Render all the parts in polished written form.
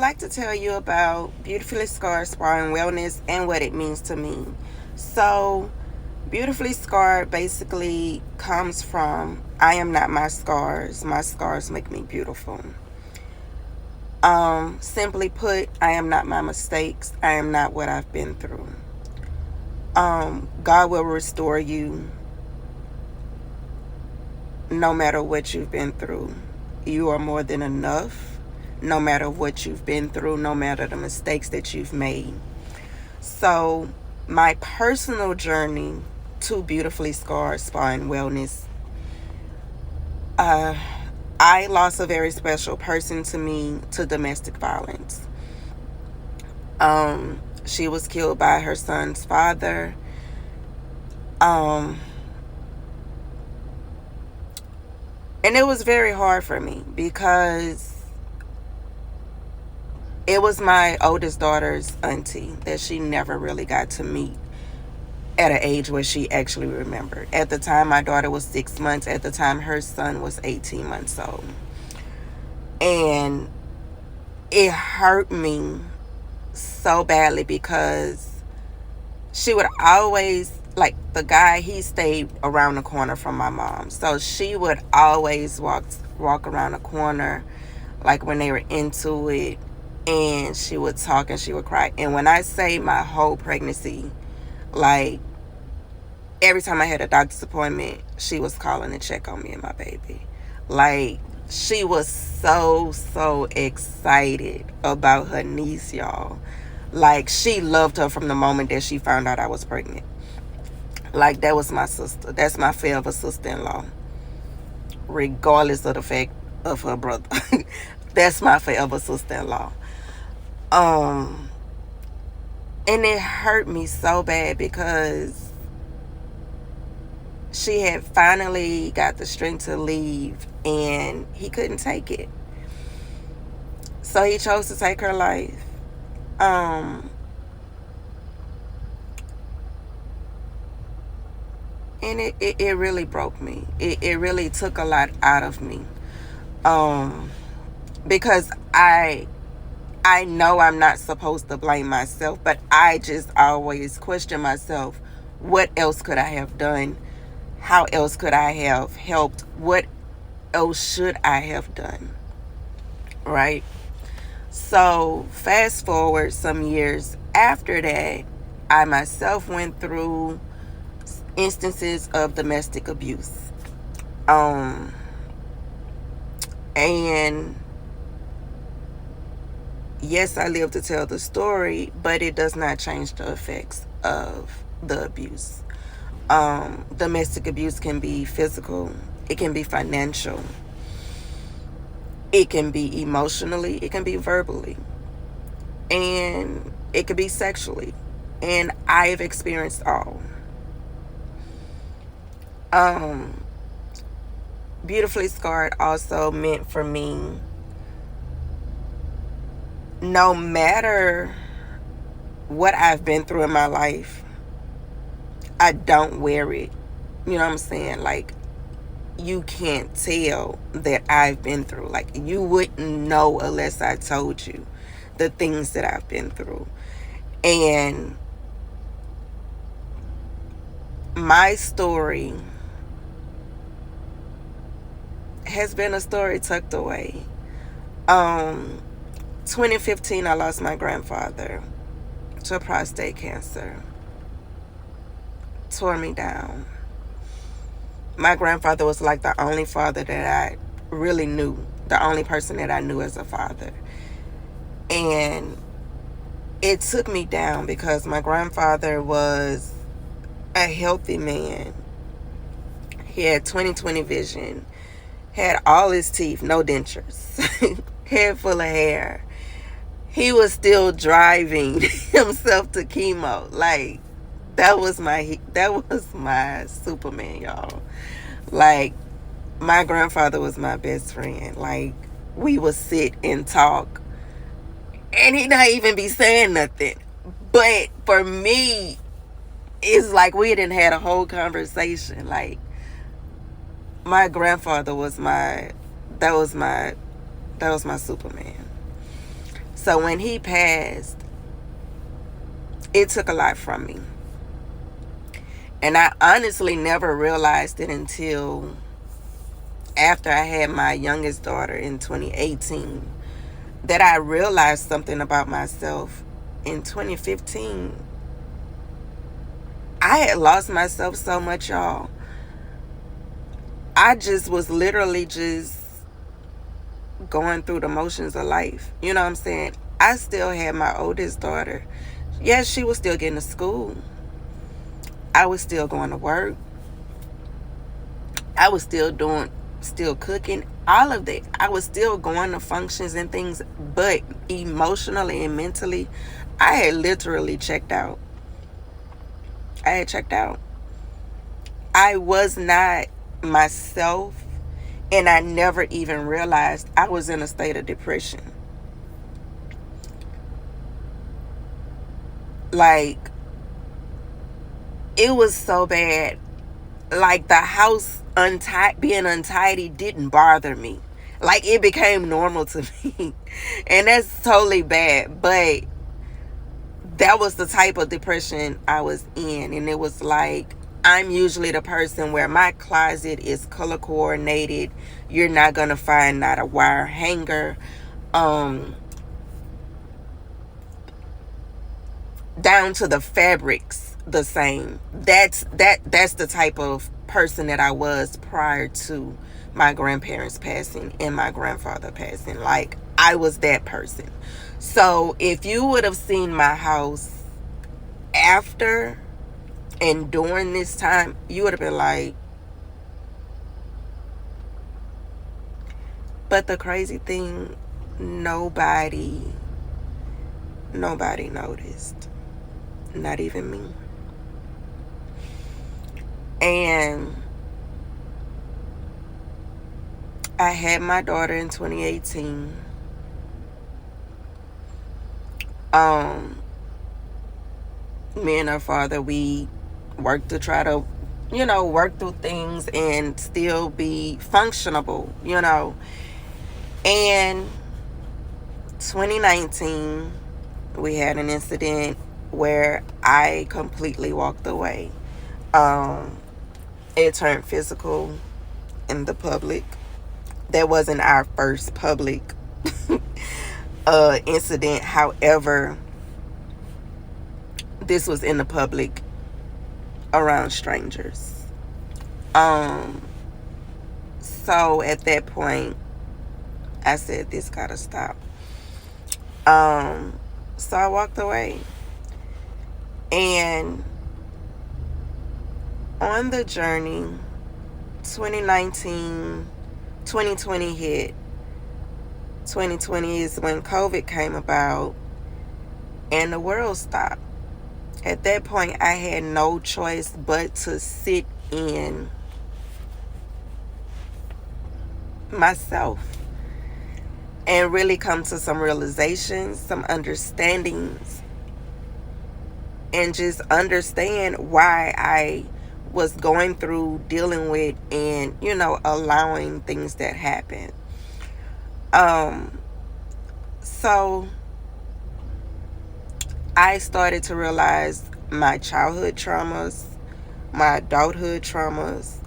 like to tell you about Beautifully Scarred Spa and Wellness and what it means to me. So, Beautifully Scarred basically comes from I am not my scars. My scars make me beautiful. Simply put, I am not my mistakes. I am not what I've been through. God will restore you no matter what you've been through. You are more than enough, no matter what you've been through, no matter the mistakes that you've made. So, my personal journey to Beautifully Scarred Spa and Wellness, I lost a very special person to me to domestic violence. She was killed by her son's father. And it was very hard for me because it was my oldest daughter's auntie that she never really got to meet at an age where she actually remembered. At the time, my daughter was 6 months. At the time, her son was 18 months old. And it hurt me so badly because she would always, like the guy, he stayed around the corner from my mom. So she would always walk around the corner, like when they were into it, and she would talk and she would cry. And when I say my whole pregnancy, like every time I had a doctor's appointment, she was calling to check on me and my baby. Like, she was so excited about her niece, y'all. Like, she loved her from the moment that she found out I was pregnant. Like, that was my sister. That's my forever sister-in-law. Regardless of the fact of her brother. That's my forever sister-in-law. And it hurt me so bad because she had finally got the strength to leave and he couldn't take it. So he chose to take her life. And it really broke me. It really took a lot out of me. Because I know I'm not supposed to blame myself, but I just always question myself. What else could I have done? How else could I have helped? What else should I have done? Right? So fast forward some years after that, I myself went through instances of domestic abuse. And yes, I live to tell the story, but it does not change the effects of the abuse. Domestic abuse can be physical, it can be financial, it can be emotionally, it can be verbally, and it can be sexually. And I've experienced all. Beautifully Scarred also meant for me, no matter what I've been through in my life, I don't wear it. You know what I'm saying? Like, you can't tell that I've been through. Like, you wouldn't know unless I told you the things that I've been through. And my story has been a story tucked away. 2015, I lost my grandfather to prostate cancer. Tore me down. My grandfather was like the only father that I really knew, the only person that I knew as a father. And it took me down because my grandfather was a healthy man. He had 20/20 vision, had all his teeth, no dentures, head full of hair. He was still driving himself to chemo. Like, that was my Superman, y'all. Like, my grandfather was my best friend. Like, we would sit and talk and he'd not even be saying nothing. But for me, it's like we didn't had a whole conversation. Like, my grandfather was my Superman. So when he passed, it took a lot from me. And I honestly never realized it until after I had my youngest daughter in 2018, that I realized something about myself. In 2015, I had lost myself so much, y'all. I just was literally just going through the motions of life. You know what I'm saying? I still had my oldest daughter. Yes, she was still getting to school. I was still going to work. I was still cooking, all of that. I was still going to functions and things, but emotionally and mentally, I had literally checked out. I had checked out. I was not myself, and I never even realized I was in a state of depression. Like, it was so bad. Like, the house being untidy didn't bother me. Like, it became normal to me. And that's totally bad. But that was the type of depression I was in. And it was like, I'm usually the person where my closet is color coordinated. You're not going to find not a wire hanger. Down to the fabrics the same. That's the type of person that I was prior to my grandparents passing and my grandfather passing. Like, I was that person. So if you would have seen my house after and during this time, you would have been like, but the crazy thing, nobody noticed. Not even me. And I had my daughter in 2018. Me and her father, we worked to try to, work through things and still be functionable, And 2019, we had an incident where I completely walked away. It turned physical in the public. That wasn't our first public incident. However, this was in the public around strangers. So at that point, I said, this gotta stop. So I walked away. And on the journey, 2019, 2020 hit. 2020 is when COVID came about and the world stopped. At that point, I had no choice but to sit in myself and really come to some realizations, some understandings, and just understand why I was going through, dealing with, and, allowing things that happen. So I started to realize my childhood traumas, my adulthood traumas,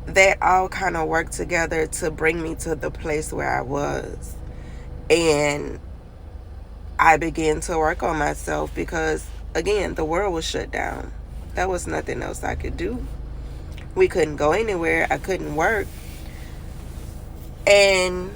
that all kind of worked together to bring me to the place where I was. And I began to work on myself because, again, the world was shut down. There was nothing else I could do. We couldn't go anywhere. I couldn't work. And